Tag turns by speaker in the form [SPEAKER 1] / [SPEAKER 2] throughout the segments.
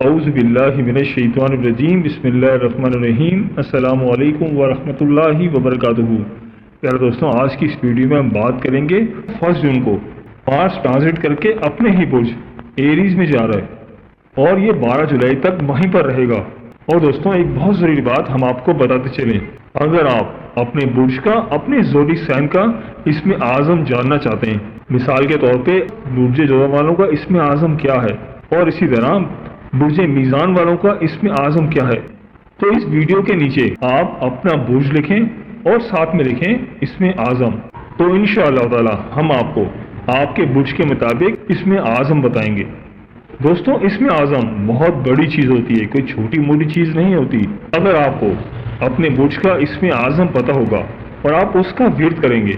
[SPEAKER 1] اعوذ باللہ من الشیطان الرجیم بسم اللہ الرحمن الرحیم السلام علیکم ورحمۃ اللہ وبرکاتہ۔ پیارے دوستوں، آج کی اس ویڈیو میں ہم بات کریں گے 1 جون کو مارس ٹرانزٹ کر کے اپنے ہی برج ایریز میں جا رہا ہے اور یہ 12 جولائی تک وہیں پر رہے گا۔ اور دوستوں، ایک بہت ضروری بات ہم آپ کو بتاتے چلیں، اگر آپ اپنے برج کا، اپنے زوڈک سائن کا اسم اعظم جاننا چاہتے ہیں، مثال کے طور پہ برج جوزا والوں کا اسم اعظم کیا ہے اور اسی طرح برج میزان والوں کا اسم اعظم کیا ہے، تو اس ویڈیو کے نیچے آپ اپنا برج لکھیں اور ساتھ میں لکھیں اسم اعظم، تو انشاءاللہ تعالی ہم آپ کو آپ کے برج کے مطابق اسم اعظم بتائیں گے۔ دوستوں، اسم اعظم بہت بڑی چیز ہوتی ہے، کوئی چھوٹی موٹی چیز نہیں ہوتی۔ اگر آپ کو اپنے برج کا اسم اعظم پتہ ہوگا اور آپ اس کا ورد کریں گے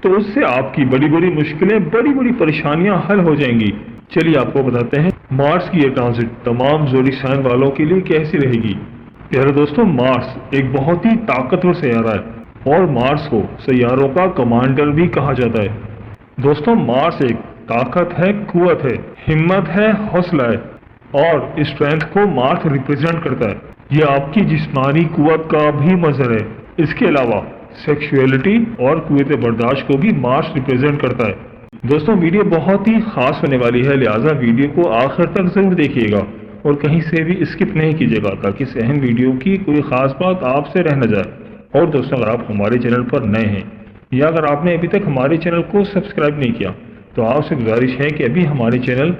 [SPEAKER 1] تو اس سے آپ کی بڑی بڑی مشکلیں، بڑی بڑی پریشانیاں حل ہو جائیں گی۔ چلیے آپ کو بتاتے ہیں مارس کی یہ ٹرانزٹ تمام زوڈک سائن والوں کے لیے کیسی رہے گی۔ پیارے دوستوں، مارس ایک بہت ہی طاقتور سیارہ ہے اور مارس کو سیاروں کا کمانڈر بھی کہا جاتا ہے۔ دوستوں، مارس ایک طاقت ہے، قوت ہے، ہمت ہے، حوصلہ ہے اور اسٹرینتھ کو مارس ریپرزینٹ کرتا ہے۔ یہ آپ کی جسمانی قوت کا بھی مظہر ہے۔ اس کے علاوہ سیکشولیٹی اور قوت برداشت کو بھی مارس ریپرزینٹ کرتا ہے۔ دوستوں، ویڈیو بہت ہی خاص ہونے والی ہے، لہٰذا ویڈیو کو آخر تک ضرور دیکھیے گا اور کہیں سے بھی اسکپ نہیں کیجیے گا تاکہ اس اہم ویڈیو کی کوئی خاص بات آپ سے رہ نہ جائے۔ اور دوستوں، اگر آپ ہمارے چینل پر نئے ہیں یا اگر آپ نے ابھی تک ہمارے چینل کو سبسکرائب نہیں کیا تو آپ سے گزارش ہے کہ ابھی ہمارے چینل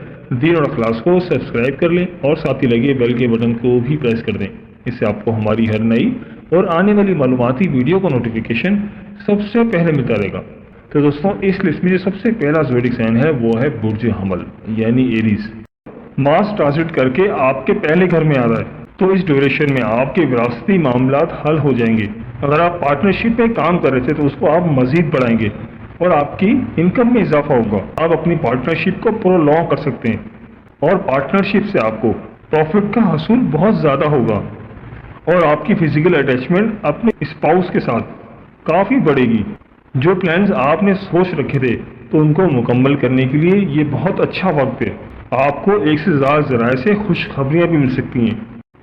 [SPEAKER 1] دین اور اخلاص کو سبسکرائب کر لیں اور ساتھ ہی لگے بیل کے بٹن کو بھی پریس کر دیں۔ اس سے آپ کو ہماری ہر نئی اور آنے والی معلوماتی ویڈیو کا نوٹیفیکیشن سب سے پہلے ملتا رہے گا۔ تو دوستوں، اس لسٹ میں جو سب سے پہلا زوڈک سائن ہے وہ ہے برج حمل یعنی ایریز۔ مارس ٹرانزٹ کر کے آپ کے پہلے گھر میں آ رہا ہے تو اس ڈیوریشن میں آپ کے وراثتی معاملات حل ہو جائیں گے۔ اگر آپ پارٹنرشپ میں کام کر رہے تھے تو اس کو آپ مزید بڑھائیں گے اور آپ کی انکم میں اضافہ ہوگا۔ آپ اپنی پارٹنرشپ کو پرولونگ کر سکتے ہیں اور پارٹنرشپ سے آپ کو پروفٹ کا حصول بہت زیادہ ہوگا اور آپ کی فزیکل اٹیچمنٹ اپنے اسپاؤس کے ساتھ کافی بڑھے گی۔ جو پلانز آپ نے سوچ رکھے تھے تو ان کو مکمل کرنے کے لیے یہ بہت اچھا وقت ہے۔ آپ کو ایک سے زیادہ ذرائع سے خوشخبریاں بھی مل سکتی ہیں۔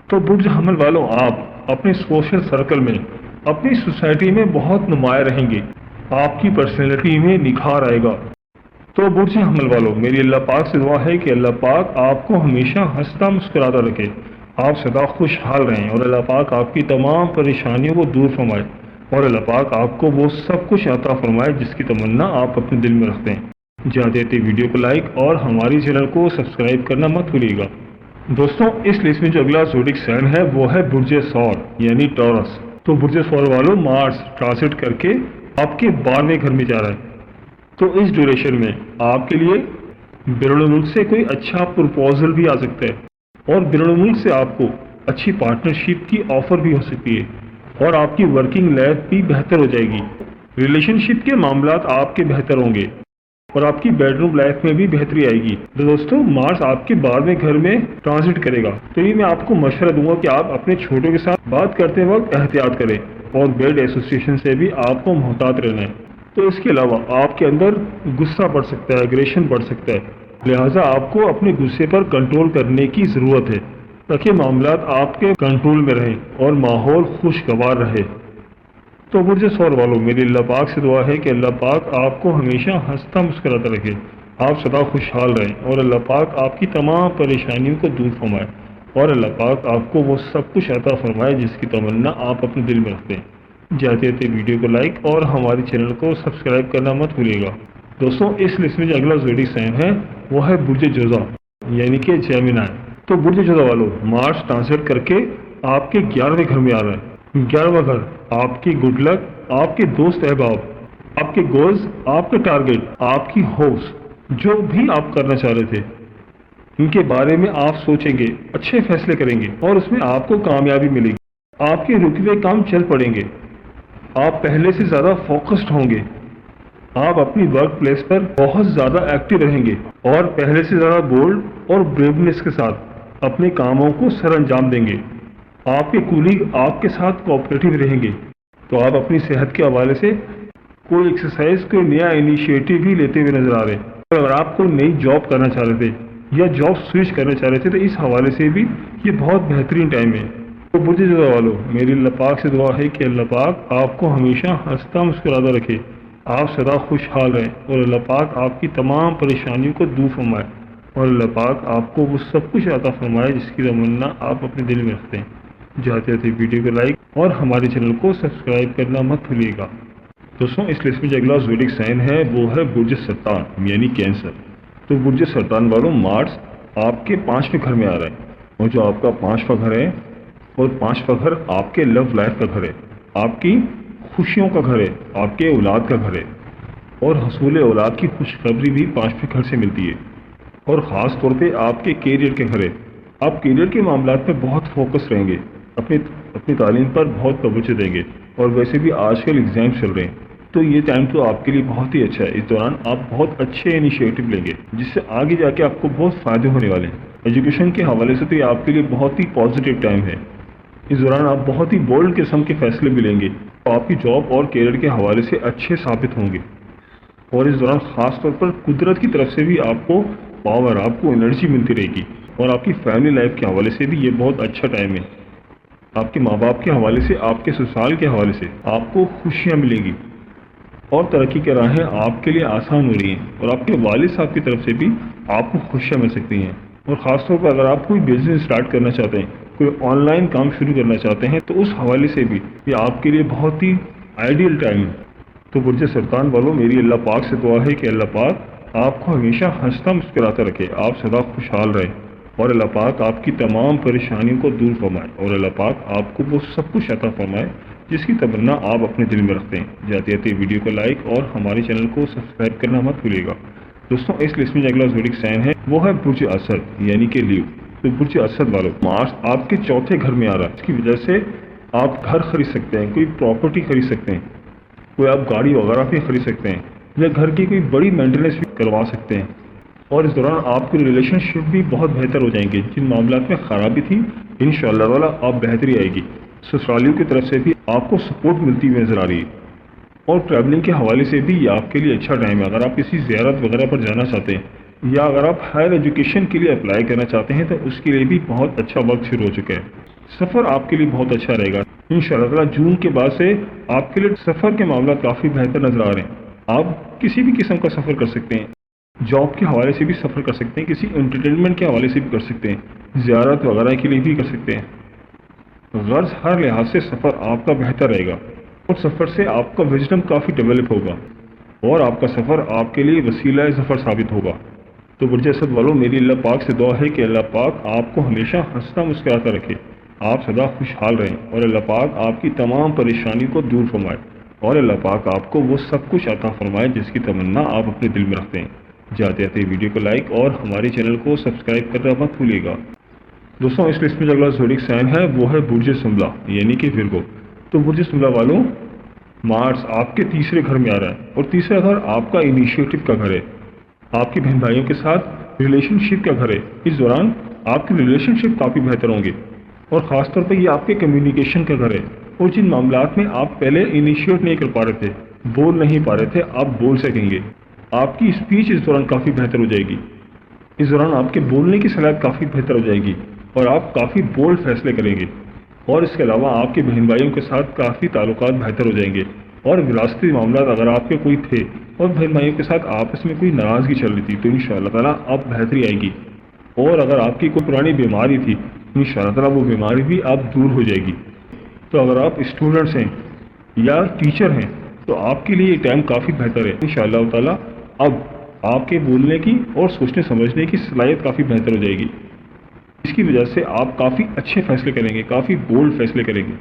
[SPEAKER 1] تو برج حمل والوں، آپ اپنے سوشل سرکل میں، اپنی سوسائٹی میں بہت نمایاں رہیں گے، آپ کی پرسنالٹی میں نکھار آئے گا۔ تو برج حمل والوں، میری اللہ پاک سے دعا ہے کہ اللہ پاک آپ کو ہمیشہ ہنستا مسکراتا رکھے، آپ سدا خوشحال رہیں اور اللہ پاک آپ کی تمام پریشانیوں کو دور فرمائے اور اللہ پاک آپ کو وہ سب کچھ عطا فرمائے جس کی تمنا آپ اپنے دل میں رکھتے ہیں۔ جاتے تھے ویڈیو کو لائک اور ہماری چینل کو سبسکرائب کرنا مت بھولیے گا۔ دوستوں، اس لسٹ میں جو اگلا زوڈک سائن ہے وہ ہے برج ثور یعنی ٹورس۔ تو برج ثور والوں، مارس ٹرانزٹ کر کے آپ کے 12ویں گھر میں جا رہا ہے تو اس ڈیوریشن میں آپ کے لیے بیرون ملک سے کوئی اچھا پروپوزل بھی آ سکتا ہے اور بیرون ملک سے آپ کو اچھی پارٹنرشپ کی آفر بھی ہو سکتی ہے اور آپ کی ورکنگ لائف بھی بہتر ہو جائے گی۔ ریلیشن شپ کے معاملات آپ کے بہتر ہوں گے اور آپ کی بیڈ روم لائف میں بھی بہتری آئے گی۔ تو دوستوں، مارس آپ کے 12ویں گھر میں ٹرانزٹ کرے گا تو یہ میں آپ کو مشورہ دوں گا کہ آپ اپنے چھوٹوں کے ساتھ بات کرتے وقت احتیاط کریں اور بیڈ ایسوسیشن سے بھی آپ کو محتاط رہنا ہے۔ تو اس کے علاوہ آپ کے اندر غصہ بڑھ سکتا ہے، ایگریشن بڑھ سکتا ہے، لہٰذا آپ کو اپنے غصے پر کنٹرول کرنے کی ضرورت ہے تاکہ معاملات آپ کے کنٹرول میں رہیں اور ماحول خوشگوار رہے۔ تو برج ثور والوں، میری اللہ پاک سے دعا ہے کہ اللہ پاک آپ کو ہمیشہ ہنستا مسکراتا رکھے، آپ سدا خوشحال رہیں اور اللہ پاک آپ کی تمام پریشانیوں کو دور فرمائے اور اللہ پاک آپ کو وہ سب کچھ عطا فرمائے جس کی تمنا آپ اپنے دل میں رکھتے ہیں۔ جاتے تھے ویڈیو کو لائک اور ہمارے چینل کو سبسکرائب کرنا مت بھولیے گا۔ دوستوں، اس لسٹ میں جو اگلا زوڈک سائن ہے وہ ہے برج جوزا یعنی کہ جیمنائی۔ تو برج جوزا والوں، مارس ٹرانزٹ کر کے آپ کے 11ویں گھر میں آ رہا ہے۔ 11واں گھر آپ کی گڈ لک، آپ کے دوست احباب، آپ کے گولز، آپ کے ٹارگٹ، آپ کی ہوپس، جو بھی آپ کرنا چاہ رہے تھے ان کے بارے میں آپ سوچیں گے، اچھے فیصلے کریں گے اور اس میں آپ کو کامیابی ملے گی۔ آپ کے رکے ہوئے کام چل پڑیں گے، آپ پہلے سے زیادہ فوکسڈ ہوں گے، آپ اپنی ورک پلیس پر بہت زیادہ ایکٹیو رہیں گے اور پہلے سے زیادہ بولڈ اور بریونیس کے ساتھ اپنے کاموں کو سر انجام دیں گے۔ آپ کے کولیگ آپ کے ساتھ کوآپریٹو رہیں گے تو آپ اپنی صحت کے حوالے سے کوئی ایکسرسائز، کوئی نیا انیشیٹو بھی لیتے ہوئے نظر آ رہے ہیں۔ اگر آپ کوئی نئی جاب کرنا چاہ رہے تھے یا جاب سوئچ کرنا چاہ رہے تھے تو اس حوالے سے بھی یہ بہت بہترین ٹائم ہے۔ تو برج جوزا والو، میری اللہ پاک سے دعا ہے کہ اللہ پاک آپ کو ہمیشہ ہنستا مسکراتا رکھے، آپ سدا خوشحال رہیں، اور اللہ پاک آپ کی تمام پریشانیوں کو دور فرمائے، اور اللہ پاک آپ کو وہ سب کچھ عطا فرمائے جس کی تمنا آپ اپنے دل میں رکھتے ہیں۔ جاتے جاتے ویڈیو کو لائک اور ہمارے چینل کو سبسکرائب کرنا مت بھولیے گا۔ دوستوں، اس لسٹ میں جو اگلا زوڈک سائن ہے وہ ہے برج سرطان یعنی کینسر۔ تو برج سرطان والوں، مارس آپ کے 5ویں گھر میں آ رہا ہے، اور جو آپ کا 5واں گھر ہے، اور 5واں گھر آپ کے لو لائف کا گھر ہے، آپ کی خوشیوں کا گھر ہے، آپ کے اولاد کا گھر ہے، اور حصول اولاد کی خوشخبری بھی 5ویں گھر سے ملتی ہے، اور خاص طور پہ آپ کے کیریئر کے گھر ہے۔ آپ کیریئر کے معاملات میں بہت فوکس رہیں گے، اپنی تعلیم پر بہت توجہ دیں گے، اور ویسے بھی آج کل ایگزام چل رہے ہیں تو یہ ٹائم تو آپ کے لیے بہت ہی اچھا ہے۔ اس دوران آپ بہت اچھے انیشیٹو لیں گے جس سے آگے جا کے آپ کو بہت فائدے ہونے والے ہیں۔ ایجوکیشن کے حوالے سے تو یہ آپ کے لیے بہت ہی پازیٹیو ٹائم ہے۔ اس دوران آپ بہت ہی بولڈ قسم کے فیصلے بھی لیں گے، تو آپ کی جاب اور کیریئر کے حوالے سے اچھے ثابت ہوں گے، اور اس دوران خاص طور پر قدرت کی طرف سے بھی آپ کو پاور، آپ کو انرجی ملتی رہے گی، اور آپ کی فیملی لائف کے حوالے سے بھی یہ بہت اچھا ٹائم ہے۔ آپ کے ماں باپ کے حوالے سے، آپ کے سسرال کے حوالے سے آپ کو خوشیاں ملیں گی، اور ترقی کی راہیں آپ کے لیے آسان ہو رہی ہیں، اور آپ کے والد صاحب کی طرف سے بھی آپ کو خوشیاں مل سکتی ہیں۔ اور خاص طور پر اگر آپ کوئی بزنس اسٹارٹ کرنا چاہتے ہیں، کوئی آن لائن کام شروع کرنا چاہتے ہیں، تو اس حوالے سے بھی یہ آپ کے لیے بہت ہی آئیڈیل ٹائم ہے۔ تو برج سرطان والوں، میری اللہ پاک سے دعا ہے کہ اللہ پاک آپ کو ہمیشہ ہنستا مسکراتا رکھے، آپ سدا خوشحال رہیں، اور اللہ پاک آپ کی تمام پریشانیوں کو دور فرمائے، اور اللہ پاک آپ کو وہ سب کچھ عطا فرمائے جس کی تمنا آپ اپنے دل میں رکھتے ہیں۔ جاتے جاتے ویڈیو کو لائک اور ہمارے چینل کو سبسکرائب کرنا مت بھولیے گا۔ دوستوں، اس لسٹ میں جو اگلا زوڈک سائن ہے وہ ہے برج اسد یعنی کہ لیو۔ تو برج اسد والوں، مارس آپ کے 4تھے گھر میں آ رہا ہے، اس کی وجہ سے آپ گھر خرید سکتے ہیں، کوئی پراپرٹی خرید سکتے ہیں، کوئی آپ گاڑی وغیرہ بھی خرید سکتے ہیں، یا گھر کی کوئی بڑی مینٹیننس بھی کروا سکتے ہیں، اور اس دوران آپ کی ریلیشن شپ بھی بہت بہتر ہو جائیں گے۔ جن معاملات میں خرابی تھی انشاءاللہ تعالی آپ بہتری آئے گی۔ سسرالیوں کی طرف سے بھی آپ کو سپورٹ ملتی ہوئی نظر آ رہی ہے، اور ٹریولنگ کے حوالے سے بھی یہ آپ کے لیے اچھا ٹائم ہے۔ اگر آپ کسی زیارت وغیرہ پر جانا چاہتے ہیں، یا اگر آپ ہائر ایجوکیشن کے لیے اپلائی کرنا چاہتے ہیں، تو اس کے لیے بھی بہت اچھا وقت شروع ہو چکا ہے۔ سفر آپ کے لیے بہت اچھا رہے گا انشاءاللہ تعالی۔ جون کے بعد سے آپ کے لیے سفر کے معاملات کافی بہتر نظر آ رہے ہیں۔ آپ کسی بھی قسم کا سفر کر سکتے ہیں، جاب کے حوالے سے بھی سفر کر سکتے ہیں، کسی انٹرٹینمنٹ کے حوالے سے بھی کر سکتے ہیں، زیارت وغیرہ کے لیے بھی کر سکتے ہیں۔ غرض ہر لحاظ سے سفر آپ کا بہتر رہے گا، اور سفر سے آپ کا وژڈم کافی ڈیولپ ہوگا، اور آپ کا سفر آپ کے لیے وسیلہ سفر ثابت ہوگا۔ تو برج اسد والوں، میری اللہ پاک سے دعا ہے کہ اللہ پاک آپ کو ہمیشہ ہنستا مسکراتا رکھے، آپ سدا خوشحال رہیں، اور اللہ پاک آپ کی تمام پریشانی کو دور فرمائے، اور اللہ پاک آپ کو وہ سب کچھ عطا فرمائے جس کی تمنا آپ اپنے دل میں رکھتے ہیں۔ جاتے جاتے ویڈیو کو لائک اور ہمارے چینل کو سبسکرائب کرنا مت بھولیے گا۔ دوستوں، اس لسٹ میں جو اگلا زوڈک سائن ہے وہ ہے برج سنبلا یعنی کہ ورگو۔ تو برج سنبلا والوں، مارس آپ کے 3رے گھر میں آ رہا ہے، اور 3را گھر آپ کا انیشیٹو کا گھر ہے، آپ کے بہن بھائیوں کے ساتھ ریلیشن شپ کا گھر ہے۔ اس دوران آپ کے ریلیشن شپ کافی بہتر ہوں گے، اور خاص طور پہ یہ آپ کے کمیونیکیشن کا گھر ہے، اور جن معاملات میں آپ پہلے انیشیٹ نہیں کر پا رہے تھے، بول نہیں پا رہے تھے، آپ بول سکیں گے۔ آپ کی اسپیچ اس دوران کافی بہتر ہو جائے گی، اس دوران آپ کے بولنے کی صلاحیت کافی بہتر ہو جائے گی، اور آپ کافی بولڈ فیصلے کریں گے، اور اس کے علاوہ آپ کے بہن بھائیوں کے ساتھ کافی تعلقات بہتر ہو جائیں گے، اور وراثتی معاملات اگر آپ کے کوئی تھے اور بہن بھائیوں کے ساتھ آپس میں کوئی ناراضگی چل رہی تھی، تو انشاءاللہ تعالیٰ اب بہتری آئے گی، اور اگر آپ کی کوئی پرانی بیماری تھی انشاءاللہ تعالیٰ وہ بیماری بھی اب دور ہو جائے گی۔ تو اگر آپ اسٹوڈنٹس ہیں یا ٹیچر ہیں تو آپ کے لیے یہ ٹائم کافی بہتر ہے انشاءاللہ تعالیٰ۔ اب آپ کے بولنے کی اور سوچنے سمجھنے کی صلاحیت کافی بہتر ہو جائے گی، اس کی وجہ سے آپ کافی اچھے فیصلے کریں گے، کافی بولڈ فیصلے کریں گے۔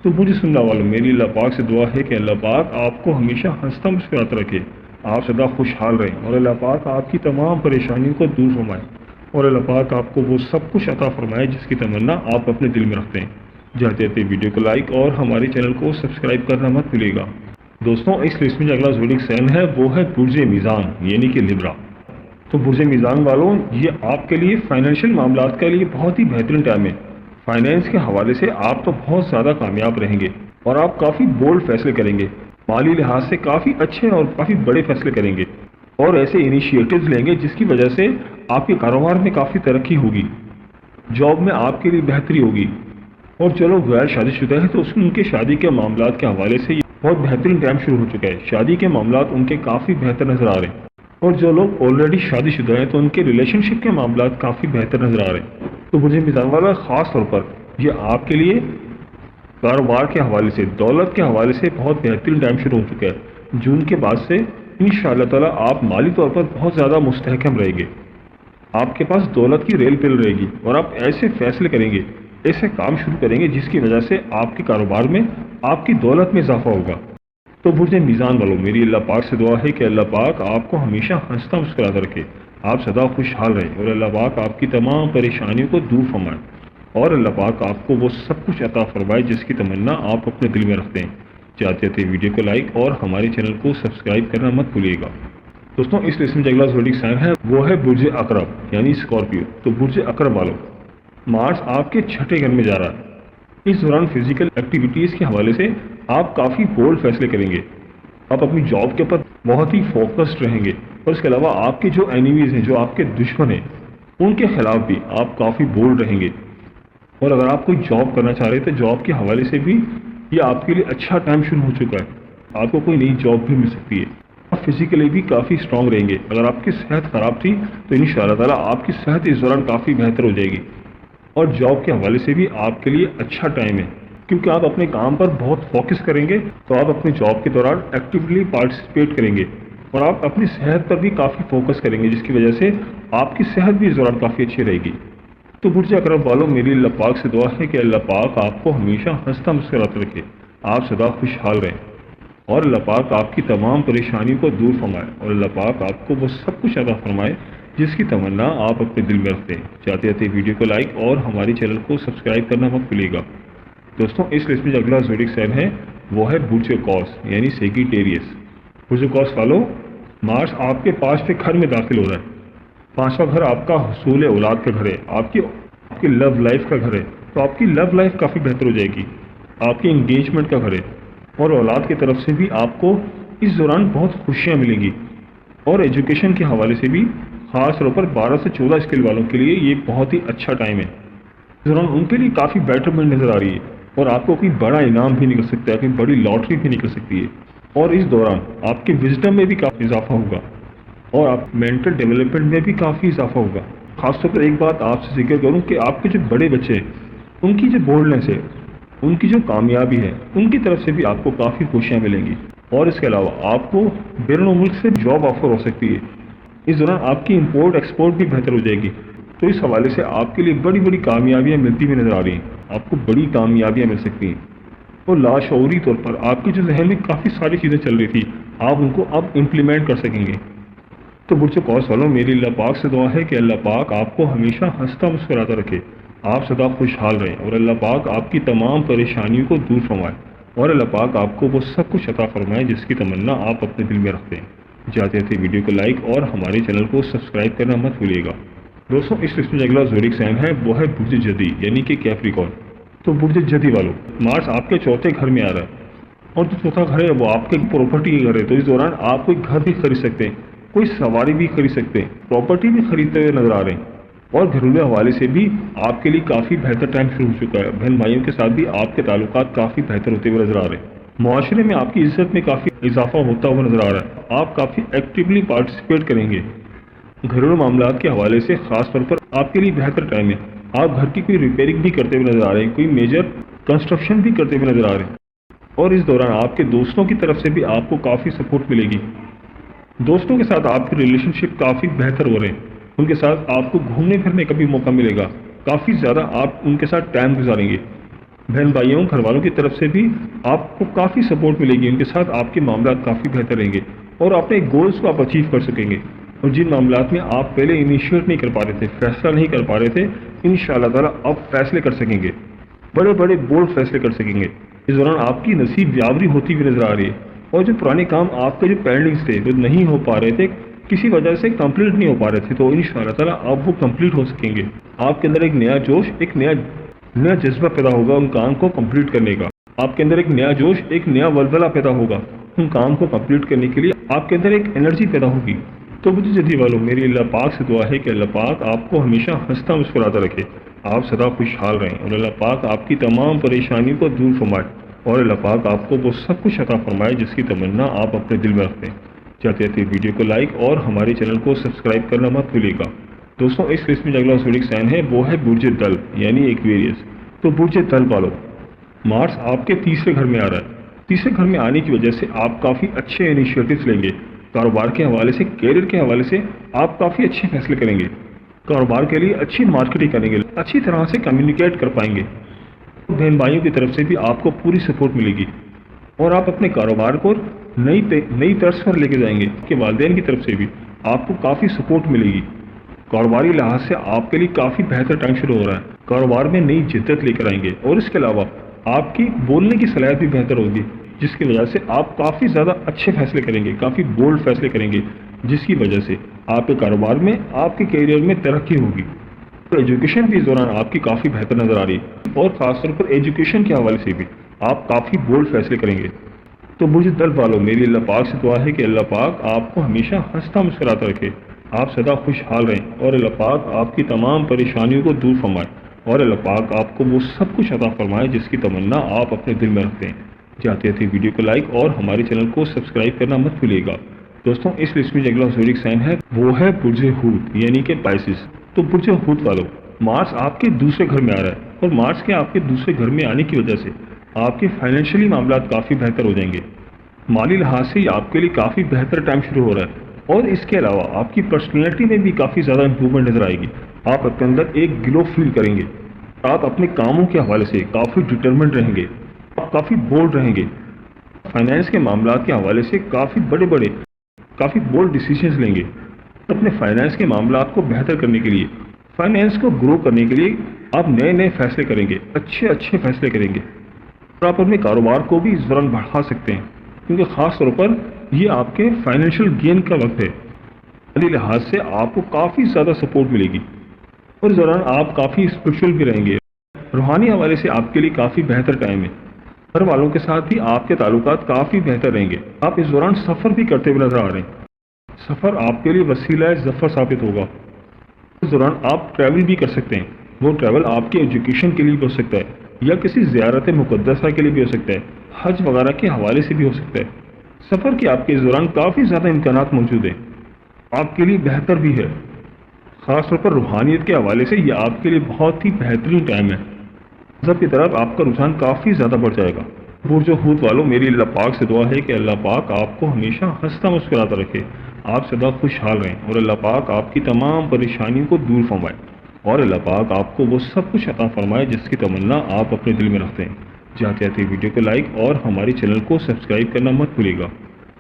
[SPEAKER 1] تو مجھے سننے والوں، میری اللہ پاک سے دعا ہے کہ اللہ پاک آپ کو ہمیشہ ہنستا مسکراتا رکھے، آپ سدا خوشحال رہیں، اور اللہ پاک آپ کی تمام پریشانیوں کو دور فرمائے، اور اللہ پاک آپ کو وہ سب کچھ عطا فرمائے جس کی تمنا آپ اپنے دل میں رکھتے ہیں۔ جاتے جاتے ویڈیو کو لائک اور ہمارے چینل کو سبسکرائب کرنا مت بھولیے گا۔ دوستوں، اس لسٹ میں جو اگلا زوڈک سائن ہے وہ ہے برج میزان یعنی کہ لیبرا۔ تو برج میزان والوں، یہ آپ کے لیے فائنینشیل معاملات کے لیے بہت ہی بہترین ٹائم ہے۔ فائنینس کے حوالے سے آپ تو بہت زیادہ کامیاب رہیں گے، اور آپ کافی بولڈ فیصلے کریں گے، مالی لحاظ سے کافی اچھے اور کافی بڑے فیصلے کریں گے، اور ایسے انیشیٹوز لیں گے جس کی وجہ سے آپ کے کاروبار میں کافی ترقی ہوگی، جاب میں آپ کے لیے بہتری ہوگی۔ اور جو لوگ غیر شادی شدہ ہیں تو ان کے شادی کے معاملات کے حوالے سے بہت بہترین ٹائم شروع ہو چکا ہے، شادی کے معاملات ان کے کافی بہتر نظر آ رہے ہیں۔ اور جو لوگ آلریڈی شادی شدہ ہیں تو ان کے ریلیشن شپ کے معاملات کافی بہتر نظر آ رہے ہیں۔ تو برج میزان والا خاص طور پر یہ آپ کے لیے کاروبار کے حوالے سے، دولت کے حوالے سے بہت بہترین ٹائم شروع ہو چکا ہے۔ جون کے بعد سے انشاءاللہ تعالیٰ آپ مالی طور پر بہت زیادہ مستحکم رہیں گے، آپ کے پاس دولت کی ریل پل رہے گی اور آپ ایسے فیصلے کریں گے، ایسے کام شروع کریں گے جس کی وجہ سے آپ کے کاروبار میں آپ کی دولت میں اضافہ ہوگا۔ تو برج میزان والوں، میری اللہ پاک سے دعا ہے کہ اللہ پاک آپ کو ہمیشہ ہنستا مسکراتا رکھے، آپ سدا خوشحال رہیں اور اللہ پاک آپ کی تمام پریشانیوں کو دور فرمائے اور اللہ پاک آپ کو وہ سب کچھ عطا فرمائے جس کی تمنا آپ اپنے دل میں رکھتے ہیں۔ چاہتے تھے ویڈیو کو لائک اور ہمارے چینل کو سبسکرائب کرنا مت بھولیے گا۔ دوستوں اس لسٹ میں جو اگلا زوڈک سائن ہے وہ ہے برج عقرب یعنی اسکارپیو۔ تو برج عقرب والوں، مارس آپ کے چھٹے گھر میں جا رہا ہے۔ اس دوران فزیکل ایکٹیویٹیز کے حوالے سے آپ کافی بولڈ فیصلے کریں گے، آپ اپنی جاب کے اوپر بہت ہی فوکسڈ رہیں گے اور اس کے علاوہ آپ کے جو اینیمیز ہیں، جو آپ کے دشمن ہیں، ان کے خلاف بھی آپ کافی بولڈ رہیں گے۔ اور اگر آپ کوئی جاب کرنا چاہ رہے تھے، جاب کے حوالے سے بھی یہ آپ کے لیے اچھا ٹائم شروع ہو چکا ہے، آپ کو کوئی نئی جاب بھی مل سکتی ہے۔ آپ فزیکلی بھی کافی اسٹرانگ رہیں گے۔ اگر آپ کی صحت خراب تھی تو انشاءاللہ تعالیٰ آپ کی صحت اس دوران کافی بہتر ہو جائے گی اور جاب کے حوالے سے بھی آپ کے لیے اچھا ٹائم ہے، کیونکہ آپ اپنے کام پر بہت فوکس کریں گے تو آپ اپنی جاب کے دوران ایکٹیولی پارٹیسپیٹ کریں گے اور آپ اپنی صحت پر بھی کافی فوکس کریں گے جس کی وجہ سے آپ کی صحت بھی اس دوران کافی اچھی رہے گی۔ تو برج عقرب والوں، میری اللہ پاک سے دعا ہے کہ اللہ پاک آپ کو ہمیشہ ہنستا مسکراتا رکھے، آپ سدا خوشحال رہیں اور اللہ پاک آپ کی تمام پریشانیوں کو دور فرمائے اور اللہ پاک آپ کو وہ سب کچھ عطا فرمائے جس کی تمنا آپ اپنے دل میں رکھتے ہیں۔ چاہتے ویڈیو کو لائک اور ہمارے چینل کو سبسکرائب کرنا مت بھولیے گا۔ دوستوں اس لسٹ میں جو اگلا زوڈک سائن ہے وہ ہے برج قوس یعنی سیگیٹیریس۔ برج قوس والوں، مارس آپ کے 5ویں گھر میں داخل ہو رہا ہے۔ 5واں گھر آپ کا حصول اولاد کا گھر ہے، آپ کی لو لائف کا گھر ہے، تو آپ کی لو لائف کافی بہتر ہو جائے گی، آپ کی انگیجمنٹ کا گھر ہے اور اولاد کی طرف سے بھی آپ کو اس دوران بہت خوشیاں ملیں گی اور ایجوکیشن کے حوالے سے بھی خاص طور پر 12 سے 14 اسکل والوں کے لیے یہ بہت ہی اچھا ٹائم ہے۔ اس دوران ان کے لیے کافی بیٹرمنٹ نظر آ رہی ہے اور آپ کو کوئی بڑا انعام بھی نکل سکتا ہے، کوئی بڑی لاٹری بھی نکل سکتی ہے اور اس دوران آپ کے وزڈم میں بھی کافی اضافہ ہوگا اور آپ مینٹل ڈیولپمنٹ میں بھی کافی اضافہ ہوگا۔ خاص طور پر ایک بات آپ سے ذکر کروں کہ آپ کے جو بڑے بچے ہیں ان کی جو بولڈنس ہے، ان کی جو کامیابی ہے، ان کی طرف سے بھی آپ کو کافی خوشیاں ملیں گی اور اس کے علاوہ آپ کو بیرون ملک سے جاب آفر ہو سکتی ہے۔ اس دوران آپ کی امپورٹ ایکسپورٹ بھی بہتر ہو جائے گی، تو اس حوالے سے آپ کے لیے بڑی بڑی کامیابیاں ملتی ہوئی نظر آ رہی ہیں، آپ کو بڑی کامیابیاں مل سکتی ہیں اور لاشعوری طور پر آپ کے جو ذہن میں کافی ساری چیزیں چل رہی تھی آپ ان کو اب امپلیمنٹ کر سکیں گے۔ تو برج قوس والوں، میری اللہ پاک سے دعا ہے کہ اللہ پاک آپ کو ہمیشہ ہنستا مسکراتا رکھے، آپ سدا خوشحال رہیں اور اللہ پاک آپ کی تمام پریشانیوں کو دور فرمائے اور اللہ پاک آپ کو وہ سب کچھ عطا فرمائے جس کی تمنا آپ اپنے دل میں رکھتے ہیں۔ جاتے تھے ویڈیو کو لائک اور ہمارے چینل کو سبسکرائب کرنا مت بھولیے گا۔ دوستوں اس لسٹ میں جو اگلا زوڈک سائن ہے وہ ہے برج جدی یعنی کہ کیپریکارن۔ تو برج جدی والوں، مارس آپ کے 4تھے گھر میں آ رہا ہے اور جو 4تھا گھر ہے وہ آپ کے پراپرٹی کا گھر ہے، تو اس دوران آپ کوئی گھر بھی خرید سکتے ہیں، کوئی سواری بھی خرید سکتے ہیں، پراپرٹی بھی خریدتے ہوئے نظر آ رہے ہیں اور گھریلو حوالے سے بھی آپ کے لیے کافی بہتر ٹائم شروع ہو چکا ہے۔ بہن بھائیوں کے ساتھ بھی آپ کے تعلقات کافی بہتر ہوتے ہوئے نظر آ رہے ہیں، معاشرے میں آپ کی عزت میں کافی اضافہ ہوتا ہوا نظر آ رہا ہے، آپ کافی ایکٹیولی پارٹیسپیٹ کریں گے۔ گھریلو معاملات کے حوالے سے خاص طور پر آپ کے لیے بہتر ٹائم ہے، آپ گھر کی کوئی ریپیئرنگ بھی کرتے ہوئے نظر آ رہے ہیں، کوئی میجر کنسٹرکشن بھی کرتے ہوئے نظر آ رہے ہیں اور اس دوران آپ کے دوستوں کی طرف سے بھی آپ کو کافی سپورٹ ملے گی۔ دوستوں کے ساتھ آپ کی ریلیشن شپ کافی بہتر ہو رہے ہیں، ان کے ساتھ آپ کو گھومنے پھرنے کا بھی موقع ملے گا، کافی زیادہ آپ ان کے ساتھ ٹائم گزاریں گے۔ بہن بھائیوں گھر والوں کی طرف سے بھی آپ کو کافی سپورٹ ملے گی، ان کے ساتھ آپ کے معاملات کافی بہتر رہیں گے اور اپنے گولز کو آپ اچیو کر سکیں گے اور جن معاملات میں آپ پہلے انیشیٹ نہیں کر پا رہے تھے، فیصلہ نہیں کر پا رہے تھے، انشاءاللہ تعالیٰ آپ فیصلے کر سکیں گے، بڑے بڑے بولڈ فیصلے کر سکیں گے۔ اس دوران آپ کی نصیب یاوری ہوتی ہوئی نظر آ رہی ہے اور جو پرانے کام آپ کے جو پینڈنگز تھے، جو نہیں ہو پا رہے تھے، کسی وجہ سے کمپلیٹ نہیں ہو پا رہے تھے، تو انشاءاللہ تعالیٰ آپ وہ کمپلیٹ ہو سکیں گے۔ آپ کے اندر ایک نیا جوش، ایک نیا جذبہ پیدا ہوگا ان کام کو کمپلیٹ کرنے کا، آپ کے اندر ایک نیا جوش، ایک نیا ولولہ پیدا ہوگا ان کام کو کمپلیٹ کرنے کے لیے، آپ کے اندر ایک انرجی پیدا ہوگی تو مجھے جدید والوں میری اللہ پاک سے دعا ہے کہ اللہ پاک آپ کو ہمیشہ ہنستا مسکراتا رکھے، آپ سدا خوشحال رہیں، اور اللہ پاک آپ کی تمام پریشانیوں کو دور فرمائے، اور اللہ پاک آپ کو وہ سب کچھ عطا فرمائے جس کی تمنا آپ اپنے دل میں رکھتے ہیں۔ چاہتے ہیں ویڈیو کو لائک اور ہمارے چینل کو سبسکرائب کرنا مت بھولیے گا۔ دوستوں اس لسٹ میں جو اگلا زوڈک سائن ہے وہ ہے برج دل یعنی ایکویریس۔ تو برج دل والوں، مارس آپ کے تیسرے گھر میں آ رہا ہے۔ تیسرے گھر میں آنے کی وجہ سے آپ کافی اچھے انیشیٹوز لیں گے، کاروبار کے حوالے سے، کیریئر کے حوالے سے آپ کافی اچھے فیصلے کریں گے، کاروبار کے لیے اچھی مارکیٹنگ کریں گے، اچھی طرح سے کمیونیکیٹ کر پائیں گے، بہن بھائیوں کی طرف سے بھی آپ کو پوری سپورٹ ملے گی، اور آپ اپنے کاروبار کو نئی طرز پر لے کے جائیں گے کہ والدین کی طرف سے بھی آپ کو کافی سپورٹ ملے گی۔ کاروباری لحاظ سے آپ کے لیے کافی بہتر ٹائم شروع ہو رہا ہے، کاروبار میں نئی جدت لے کر آئیں گے، اور اس کے علاوہ آپ کی بولنے کی صلاحیت بھی بہتر ہوگی، جس کی وجہ سے آپ کافی زیادہ اچھے فیصلے کریں گے، کافی بولڈ فیصلے کریں گے، جس کی وجہ سے آپ کے کاروبار میں، آپ کے کیریئر میں ترقی ہوگی۔ ایجوکیشن بھی اس دوران آپ کی کافی بہتر نظر آ رہی ہے، اور خاص طور پر ایجوکیشن کے حوالے سے بھی آپ کافی بولڈ فیصلے کریں گے۔ تو برج دل والوں میری اللہ پاک سے دعا ہے کہ اللہ پاک آپ کو ہمیشہ ہنستا مسکراتا رکھے، آپ سدا خوشحال رہیں، اور اللہ پاک آپ کی تمام پریشانیوں کو دور فرمائے، اور اللہ پاک آپ کو وہ سب کچھ عطا فرمائے جس کی تمنا آپ اپنے دل میں رکھتے ہیں۔ چاہتے تھے ویڈیو کو لائک اور ہمارے چینل کو سبسکرائب کرنا مت بھولیے گا۔ دوستوں اس لسٹ میں جو اگلا زوڈک سائن ہے وہ ہے برج ہوت یعنی کہ پائسس۔ تو برج ہوت والوں، مارس آپ کے دوسرے گھر میں آ رہا ہے، اور مارس کے آپ کے دوسرے گھر میں آنے کی وجہ سے آپ کے فائنینشلی معاملات کافی بہتر ہو جائیں گے، مالی لحاظ سے آپ کے لیے کافی بہتر ٹائم شروع ہو رہا ہے، اور اس کے علاوہ آپ کی پرسنالٹی میں بھی کافی زیادہ امپرومنٹ نظر آئے گی، آپ اپنے اندر ایک گلو فیل کریں گے، آپ اپنے کاموں کے حوالے سے کافی ڈٹرمنٹ رہیں گے، آپ کافی بولڈ رہیں گے، فائنینس کے معاملات کے حوالے سے کافی بولڈ ڈیسیژنز لیں گے، اپنے فائنینس کے معاملات کو بہتر کرنے کے لیے، فائنینس کو گرو کرنے کے لیے آپ نئے فیصلے کریں گے، اچھے فیصلے کریں گے، اور آپ اپنے کاروبار کو بھی اس دوران بڑھا سکتے ہیں، کیونکہ خاص طور پر یہ آپ کے فائنینشیل گین کا وقت ہے، مالی لحاظ سے آپ کو کافی زیادہ سپورٹ ملے گی، اور اس دوران آپ کافی اسپرچل بھی رہیں گے، روحانی حوالے سے آپ کے لیے کافی بہتر ٹائم ہے، گھر والوں کے ساتھ بھی آپ کے تعلقات کافی بہتر رہیں گے، آپ اس دوران سفر بھی کرتے ہوئے نظر آ رہے ہیں، سفر آپ کے لیے وسیلہ ظفر ثابت ہوگا، اس دوران آپ ٹریول بھی کر سکتے ہیں، وہ ٹریول آپ کے ایجوکیشن کے لیے بھی ہو سکتا ہے، یا کسی زیارت مقدسہ کے لیے بھی ہو سکتا ہے، حج وغیرہ کے حوالے سے بھی ہو سکتا ہے، سفر کے آپ کے اس دوران کافی زیادہ امکانات موجود ہیں، آپ کے لیے بہتر بھی ہے، خاص طور پر روحانیت کے حوالے سے یہ آپ کے لیے بہت ہی بہترین ٹائم ہے، مذہب کی طرف آپ کا رجحان کافی زیادہ بڑھ جائے گا۔ برج ہوت والوں میری اللہ پاک سے دعا ہے کہ اللہ پاک آپ کو ہمیشہ ہنستا مسکراتا رکھے، آپ سدا خوشحال رہیں، اور اللہ پاک آپ کی تمام پریشانیوں کو دور فرمائے، اور اللہ پاک آپ کو وہ سب کچھ عطا فرمائے جس کی تمنا آپ اپنے دل میں رکھتے ہیں۔ جاتے ویڈیو کو لائک اور ہمارے چینل کو سبسکرائب کرنا مت بھولیے گا۔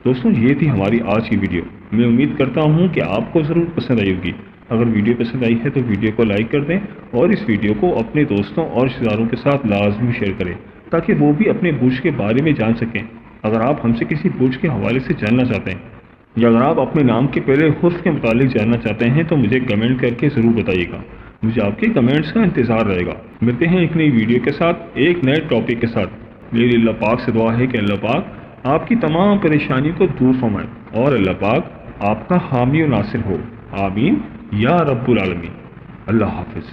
[SPEAKER 1] دوستوں یہ تھی ہماری آج کی ویڈیو، میں امید کرتا ہوں کہ آپ کو ضرور پسند آئی ہوگی۔ اگر ویڈیو پسند آئی ہے تو ویڈیو کو لائک کر دیں، اور اس ویڈیو کو اپنے دوستوں اور رشتہ داروں کے ساتھ لازمی شیئر کریں، تاکہ وہ بھی اپنے برج کے بارے میں جان سکیں۔ اگر آپ ہم سے کسی برج کے حوالے سے جاننا چاہتے ہیں، یا اگر آپ اپنے نام کے پہلے حرف کے متعلق جاننا چاہتے ہیں تو مجھے کمنٹ کر کے ضرور بتائیے گا، مجھے آپ کے کمنٹس کا انتظار رہے گا۔ ملتے ہیں ایک نئی ویڈیو کے ساتھ، ایک نئے ٹاپک کے ساتھ۔ میری اللہ پاک سے دعا ہے کہ اللہ پاک آپ کی تمام پریشانیوں کو دور فرمائے، اور اللہ پاک آپ کا حامی و ناصر ہو، آمین یا رب العالمین۔ اللہ حافظ۔